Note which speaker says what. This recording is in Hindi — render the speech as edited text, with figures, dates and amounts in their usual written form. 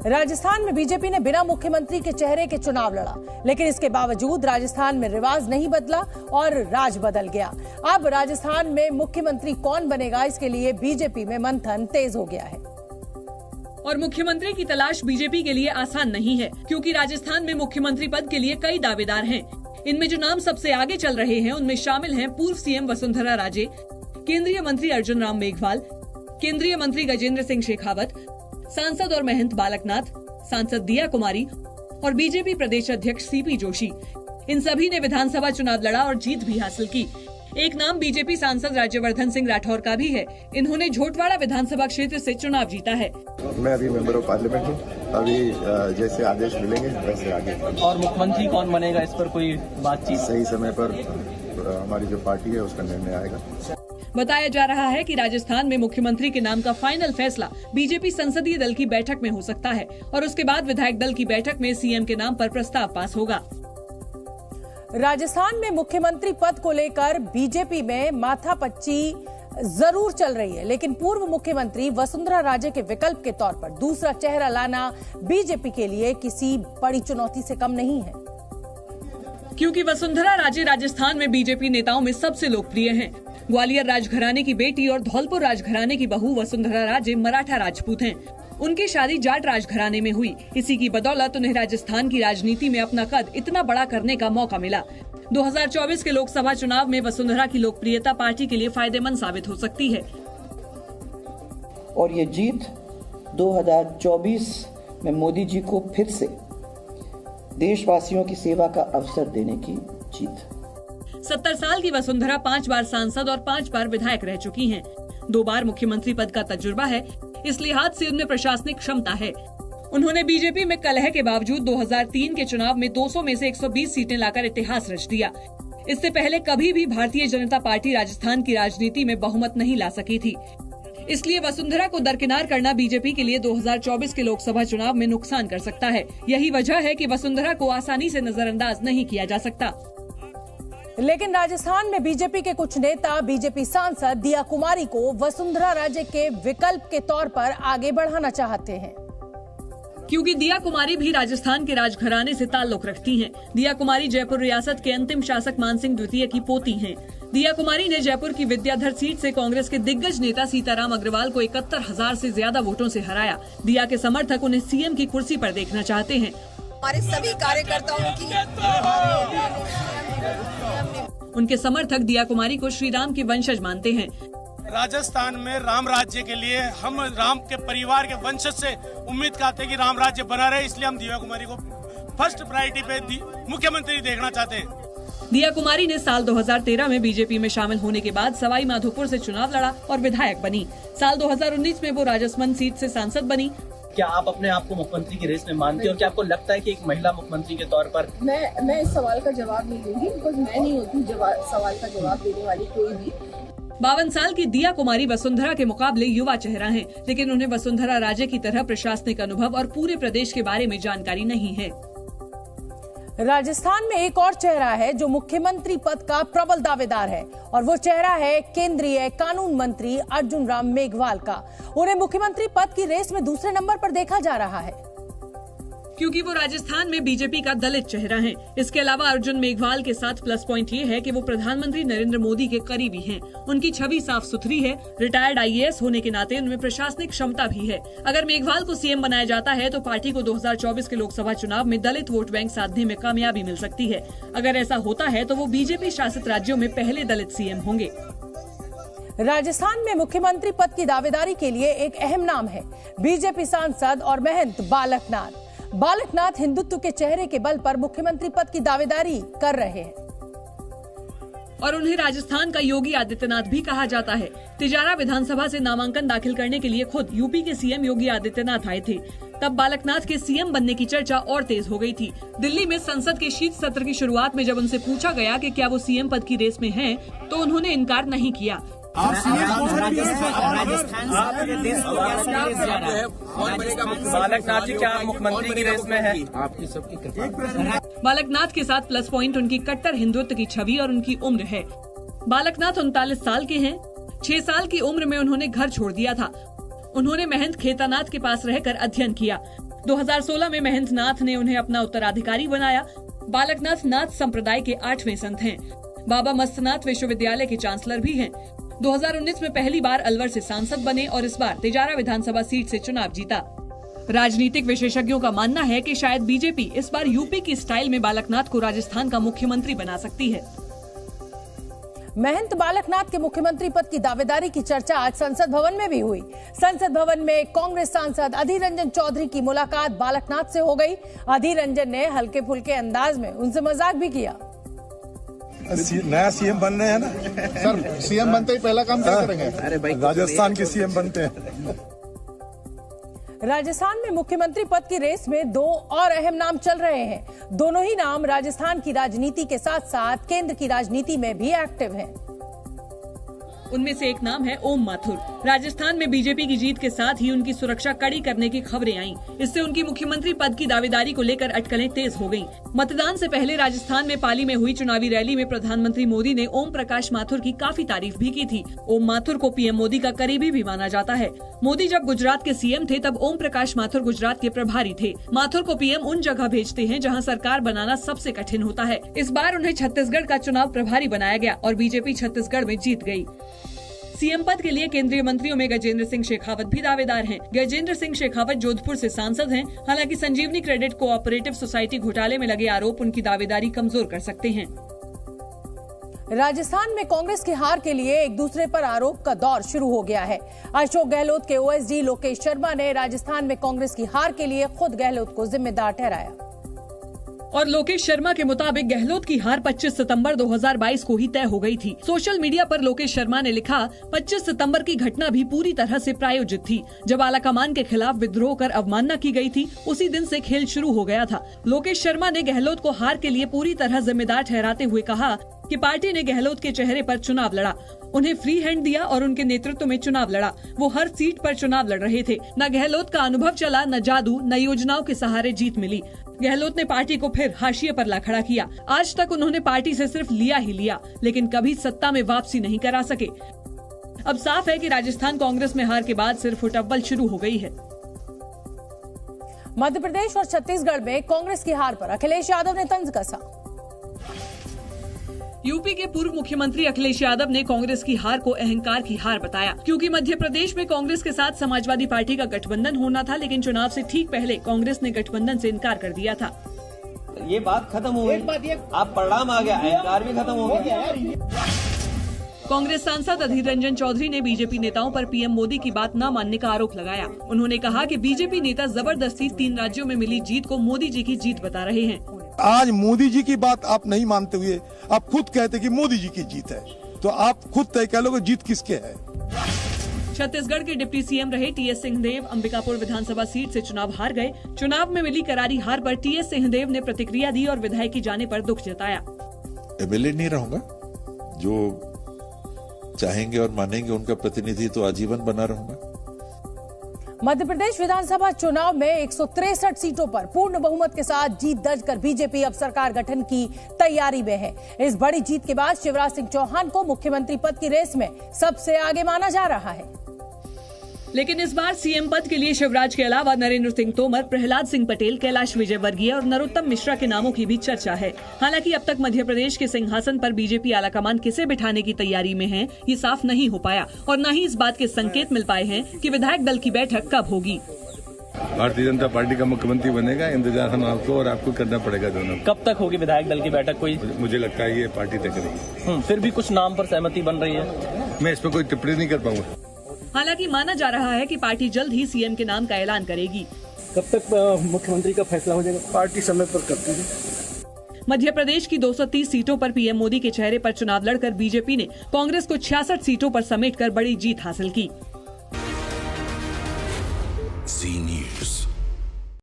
Speaker 1: राजस्थान में बीजेपी ने बिना मुख्यमंत्री के चेहरे के चुनाव लड़ा, लेकिन इसके बावजूद राजस्थान में रिवाज नहीं बदला और राज बदल गया। अब राजस्थान में मुख्यमंत्री कौन बनेगा, इसके लिए बीजेपी में मंथन तेज हो गया है।
Speaker 2: और मुख्यमंत्री की तलाश बीजेपी के लिए आसान नहीं है, क्योंकि राजस्थान में मुख्यमंत्री पद के लिए कई दावेदार हैं। इनमें जो नाम सबसे आगे चल रहे हैं उनमें शामिल हैं पूर्व सीएम वसुंधरा राजे, केंद्रीय मंत्री अर्जुन राम मेघवाल, केंद्रीय मंत्री गजेंद्र सिंह शेखावत, सांसद और महंत बालकनाथ, सांसद दिया कुमारी और बीजेपी प्रदेश अध्यक्ष सीपी जोशी। इन सभी ने विधानसभा चुनाव लड़ा और जीत भी हासिल की। एक नाम बीजेपी सांसद राज्यवर्धन सिंह राठौर का भी है। इन्होंने झोटवाड़ा विधानसभा क्षेत्र से चुनाव जीता है।
Speaker 3: मैं अभी मेंबर ऑफ पार्लियामेंट हूँ, अभी जैसे आदेश मिलेंगे वैसे आगे।
Speaker 4: और मुख्यमंत्री कौन बनेगा, इस पर कोई बातचीत?
Speaker 3: सही समय पर हमारी जो पार्टी है उसका निर्णय आएगा।
Speaker 2: बताया जा रहा है कि राजस्थान में मुख्यमंत्री के नाम का फाइनल फैसला बीजेपी संसदीय दल की बैठक में हो सकता है और उसके बाद विधायक दल की बैठक में सीएम के नाम पर प्रस्ताव पास होगा।
Speaker 1: राजस्थान में मुख्यमंत्री पद को लेकर बीजेपी में माथापच्ची जरूर चल रही है, लेकिन पूर्व मुख्यमंत्री वसुंधरा राजे के विकल्प के तौर पर दूसरा चेहरा लाना बीजेपी के लिए किसी बड़ी चुनौती से कम नहीं है,
Speaker 2: क्योंकि वसुंधरा राजे राजस्थान में बीजेपी नेताओं में सबसे लोकप्रिय हैं। ग्वालियर राजघराने की बेटी और धौलपुर राजघराने की बहू वसुंधरा राजे मराठा राजपूत हैं। उनकी शादी जाट राजघराने में हुई। इसी की बदौलत उन्हें राजस्थान की राजनीति में अपना कद इतना बड़ा करने का मौका मिला। 2024 के लोकसभा चुनाव में वसुंधरा की लोकप्रियता पार्टी के लिए फायदेमंद साबित हो सकती है।
Speaker 5: और ये जीत 2024 में मोदी जी को फिर से देशवासियों की सेवा का अवसर देने की जीत।
Speaker 2: 70 साल की वसुंधरा 5 बार सांसद और 5 बार विधायक रह चुकी हैं। 2 बार मुख्यमंत्री पद का तजुर्बा है, इस लिहाज से उनमें प्रशासनिक क्षमता है। उन्होंने बीजेपी में कलह के बावजूद 2003 के चुनाव में 200 में से 120 सीटें लाकर इतिहास रच दिया। इससे पहले कभी भी भारतीय जनता पार्टी राजस्थान की राजनीति में बहुमत नहीं ला सकी थी। इसलिए वसुंधरा को दरकिनार करना बीजेपी के लिए 2024 के लोकसभा चुनाव में नुकसान कर सकता है। यही वजह है कि वसुंधरा को आसानी से नजरअंदाज नहीं किया जा सकता।
Speaker 1: लेकिन राजस्थान में बीजेपी के कुछ नेता बीजेपी सांसद दिया कुमारी को वसुंधरा राजे के विकल्प के तौर पर आगे बढ़ाना चाहते हैं,
Speaker 2: क्योंकि दिया कुमारी भी राजस्थान के राजघराने से ताल्लुक रखती हैं। दिया कुमारी जयपुर रियासत के अंतिम शासक मानसिंह द्वितीय की पोती हैं। दिया कुमारी ने जयपुर की विद्याधर सीट से कांग्रेस के दिग्गज नेता सीताराम अग्रवाल को 71,000 से ज्यादा वोटों से हराया। दिया के समर्थक उन्हें सीएम की कुर्सी पर देखना चाहते हैं।
Speaker 6: हमारे सभी कार्यकर्ताओं की
Speaker 2: उनके समर्थक दिया कुमारी को श्री राम के वंशज मानते हैं।
Speaker 7: राजस्थान में राम राज्य के लिए हम राम के परिवार के वंशज से उम्मीद करते हैं कि राम राज्य बना रहे, इसलिए हम दिया कुमारी को फर्स्ट प्रायोरिटी पे मुख्यमंत्री देखना चाहते हैं।
Speaker 2: दिया कुमारी ने साल 2013 में बीजेपी में शामिल होने के बाद सवाई माधोपुर से चुनाव लड़ा और विधायक बनी। साल 2019 में वो राजसमंद सीट से सांसद बनी।
Speaker 4: क्या आप अपने आप को मुख्यमंत्री की रेस में मानते हैं और क्या आपको लगता है कि एक महिला मुख्यमंत्री के तौर पर?
Speaker 6: मैं इस सवाल का जवाब नहीं दूंगी, बिकॉज मैं नहीं होती सवाल का जवाब देने वाली कोई भी।
Speaker 2: 52 साल की दिया कुमारी वसुंधरा के मुकाबले युवा चेहरा हैं, लेकिन उन्हें वसुंधरा राजे की तरह प्रशासनिक अनुभव और पूरे प्रदेश के बारे में जानकारी नहीं है।
Speaker 1: राजस्थान में एक और चेहरा है जो मुख्यमंत्री पद का प्रबल दावेदार है, और वो चेहरा है केंद्रीय कानून मंत्री अर्जुन राम मेघवाल का। उन्हें मुख्यमंत्री पद की रेस में दूसरे नंबर पर देखा जा रहा है,
Speaker 2: क्योंकि वो राजस्थान में बीजेपी का दलित चेहरा है। इसके अलावा अर्जुन मेघवाल के साथ प्लस पॉइंट ये है कि वो प्रधानमंत्री नरेंद्र मोदी के करीबी हैं। उनकी छवि साफ सुथरी है। रिटायर्ड आईएएस होने के नाते उनमें प्रशासनिक क्षमता भी है। अगर मेघवाल को सीएम बनाया जाता है तो पार्टी को 2024 के लोकसभा चुनाव में दलित वोट बैंक साधने में कामयाबी मिल सकती है। अगर ऐसा होता है तो वो बीजेपी शासित राज्यों में पहले दलित सीएम होंगे।
Speaker 1: राजस्थान में मुख्यमंत्री पद की दावेदारी के लिए एक अहम नाम है बीजेपी सांसद और महंत बालकनाथ। बालकनाथ हिंदुत्व के चेहरे के बल पर मुख्यमंत्री पद की दावेदारी कर रहे हैं
Speaker 2: और उन्हें राजस्थान का योगी आदित्यनाथ भी कहा जाता है। तिजारा विधानसभा से नामांकन दाखिल करने के लिए खुद यूपी के सीएम योगी आदित्यनाथ आए थे। तब बालकनाथ के सीएम बनने की चर्चा और तेज हो गई थी। दिल्ली में संसद के शीत सत्र की शुरुआत में जब उनसे पूछा गया कि क्या वो सीएम पद की रेस में हैं, तो उन्होंने इनकार नहीं किया।
Speaker 4: बालकनाथ जी क्या मुख्यमंत्री की रेस में है?
Speaker 2: बालकनाथ के साथ प्लस पॉइंट उनकी कट्टर हिंदुत्व की छवि और उनकी उम्र है। बालकनाथ 39 साल के हैं। 6 साल की उम्र में उन्होंने घर छोड़ दिया था। उन्होंने महंत खेतानाथ के पास रहकर अध्ययन किया। 2016 में महंत नाथ ने उन्हें अपना उत्तराधिकारी बनाया। बालकनाथ नाथ संप्रदाय के 8वें संत हैं। बाबा मस्तनाथ विश्वविद्यालय के चांसलर भी हैं। 2019 में पहली बार अलवर से सांसद बने और इस बार तिजारा विधानसभा सीट से चुनाव जीता। राजनीतिक विशेषज्ञों का मानना है कि शायद बीजेपी इस बार यूपी की स्टाइल में बालकनाथ को राजस्थान का मुख्यमंत्री बना सकती है।
Speaker 1: महंत बालकनाथ के मुख्यमंत्री पद की दावेदारी की चर्चा आज संसद भवन में भी हुई। संसद भवन में कांग्रेस सांसद अधीर रंजन चौधरी की मुलाकात बालकनाथ से हो गई। अधीर रंजन ने हल्के फुल्के अंदाज में उनसे मजाक भी किया।
Speaker 8: नया सीएम बन रहे हैं ना
Speaker 3: सर, सीएम बनते ही पहला काम क्या करेंगे?
Speaker 8: अरे भाई, राजस्थान के सीएम बनते हैं।
Speaker 1: राजस्थान में मुख्यमंत्री पद की रेस में दो और अहम नाम चल रहे हैं। दोनों ही नाम राजस्थान की राजनीति के साथ साथ केंद्र की राजनीति में भी एक्टिव हैं।
Speaker 2: उनमें से एक नाम है ओम माथुर। राजस्थान में बीजेपी की जीत के साथ ही उनकी सुरक्षा कड़ी करने की खबरें आईं। इससे उनकी मुख्यमंत्री पद की दावेदारी को लेकर अटकलें तेज हो गईं। मतदान से पहले राजस्थान में पाली में हुई चुनावी रैली में प्रधानमंत्री मोदी ने ओम प्रकाश माथुर की काफी तारीफ भी की थी। ओम माथुर को पीएम मोदी का करीबी भी माना जाता है। मोदी जब गुजरात के सीएम थे तब ओम प्रकाश माथुर गुजरात के प्रभारी थे। माथुर को पीएम उन जगह भेजते हैं जहाँ सरकार बनाना सबसे कठिन होता है। इस बार उन्हें छत्तीसगढ़ का चुनाव प्रभारी बनाया गया और बीजेपी छत्तीसगढ़ में जीत गई। सीएम पद के लिए केंद्रीय मंत्रियों में गजेंद्र सिंह शेखावत भी दावेदार हैं। गजेंद्र सिंह शेखावत जोधपुर से सांसद हैं। हालांकि संजीवनी क्रेडिट कोऑपरेटिव सोसाइटी घोटाले में लगे आरोप उनकी दावेदारी कमजोर कर सकते हैं।
Speaker 1: राजस्थान में कांग्रेस की हार के लिए एक दूसरे पर आरोप का दौर शुरू हो गया है। अशोक गहलोत के ओएसडी लोकेश शर्मा ने राजस्थान में कांग्रेस की हार के लिए खुद गहलोत को जिम्मेदार ठहराया।
Speaker 2: और लोकेश शर्मा के मुताबिक गहलोत की हार 25 सितंबर 2022 को ही तय हो गई थी। सोशल मीडिया पर लोकेश शर्मा ने लिखा, 25 सितंबर की घटना भी पूरी तरह से प्रायोजित थी। जब आलाकमान के खिलाफ विद्रोह कर अवमानना की गई थी, उसी दिन से खेल शुरू हो गया था। लोकेश शर्मा ने गहलोत को हार के लिए पूरी तरह जिम्मेदार ठहराते हुए कहा कि पार्टी ने गहलोत के चेहरे पर चुनाव लड़ा, उन्हें फ्री हैंड दिया और उनके नेतृत्व में चुनाव लड़ा। वो हर सीट पर चुनाव लड़ रहे थे। न गहलोत का अनुभव चला, न जादू, न योजनाओं के सहारे जीत मिली। गहलोत ने पार्टी को फिर हाशिए पर ला खड़ा किया। आज तक उन्होंने पार्टी से सिर्फ लिया ही लिया, लेकिन कभी सत्ता में वापसी नहीं करा सके। अब साफ है कि राजस्थान कांग्रेस में हार के बाद सिर्फ फुटअव्वल शुरू हो गई है।
Speaker 1: मध्य प्रदेश और छत्तीसगढ़ में कांग्रेस की हार पर अखिलेश यादव ने तंज कसा।
Speaker 2: यूपी के पूर्व मुख्यमंत्री अखिलेश यादव ने कांग्रेस की हार को अहंकार की हार बताया, क्योंकि मध्य प्रदेश में कांग्रेस के साथ समाजवादी पार्टी का गठबंधन होना था, लेकिन चुनाव से ठीक पहले कांग्रेस ने गठबंधन से इनकार कर दिया था।
Speaker 9: ये बात खत्म हो गई, अब परिणाम आ गया, अहंकार भी खत्म हो गया।
Speaker 2: कांग्रेस सांसद अधीर रंजन चौधरी ने बीजेपी नेताओं पर पीएम मोदी की बात न मानने का आरोप लगाया। उन्होंने कहा कि बीजेपी नेता जबरदस्ती 3 राज्यों में मिली जीत को मोदी जी की जीत बता रहे हैं।
Speaker 8: आज मोदी जी की बात आप नहीं मानते हुए आप खुद कहते कि मोदी जी की जीत है, तो आप खुद तय कह लो कि जीत किसके है।
Speaker 2: छत्तीसगढ़ के डिप्टी सीएम रहे टीएस सिंहदेव अंबिकापुर विधानसभा सीट से चुनाव हार गए। चुनाव में मिली करारी हार पर टीएस सिंहदेव ने प्रतिक्रिया दी और विधायक जाने पर दुख जताया।
Speaker 10: एमएलए नहीं रहूंगा, जो चाहेंगे और मानेंगे उनका प्रतिनिधि तो आजीवन बना रहूंगा।
Speaker 1: मध्य प्रदेश विधानसभा चुनाव में 163 सीटों पर पूर्ण बहुमत के साथ जीत दर्ज कर बीजेपी अब सरकार गठन की तैयारी में है। इस बड़ी जीत के बाद शिवराज सिंह चौहान को मुख्यमंत्री पद की रेस में सबसे आगे माना जा रहा है।
Speaker 2: लेकिन इस बार सीएम पद के लिए शिवराज के अलावा नरेंद्र सिंह तोमर, प्रहलाद सिंह पटेल, कैलाश विजयवर्गीय और नरोत्तम मिश्रा के नामों की भी चर्चा है। हालांकि अब तक मध्य प्रदेश के सिंहासन पर बीजेपी आलाकमान किसे बिठाने की तैयारी में है, ये साफ नहीं हो पाया और न ही इस बात के संकेत मिल पाए हैं कि विधायक दल की बैठक कब होगी।
Speaker 11: भारतीय जनता पार्टी का मुख्यमंत्री बनेगा, इंतजार हम आपको और आपको करना पड़ेगा दोनों।
Speaker 4: कब तक होगी विधायक दल की बैठक? कोई
Speaker 11: मुझे लगता है ये पार्टी तय करेगी।
Speaker 4: फिर भी कुछ नाम पर सहमति बन रही है।
Speaker 11: मैं इस पर कोई टिप्पणी नहीं कर पाऊंगा।
Speaker 2: हालांकि माना जा रहा है कि पार्टी जल्द ही सीएम के नाम का ऐलान करेगी।
Speaker 12: कब तक मुख्यमंत्री का फैसला हो जाएगा? पार्टी समय पर करती है।
Speaker 2: मध्य प्रदेश की 230 सीटों पर पीएम मोदी के चेहरे पर चुनाव लड़कर बीजेपी ने कांग्रेस को 66 सीटों पर समेटकर बड़ी जीत हासिल की।
Speaker 13: जी न्यूज़।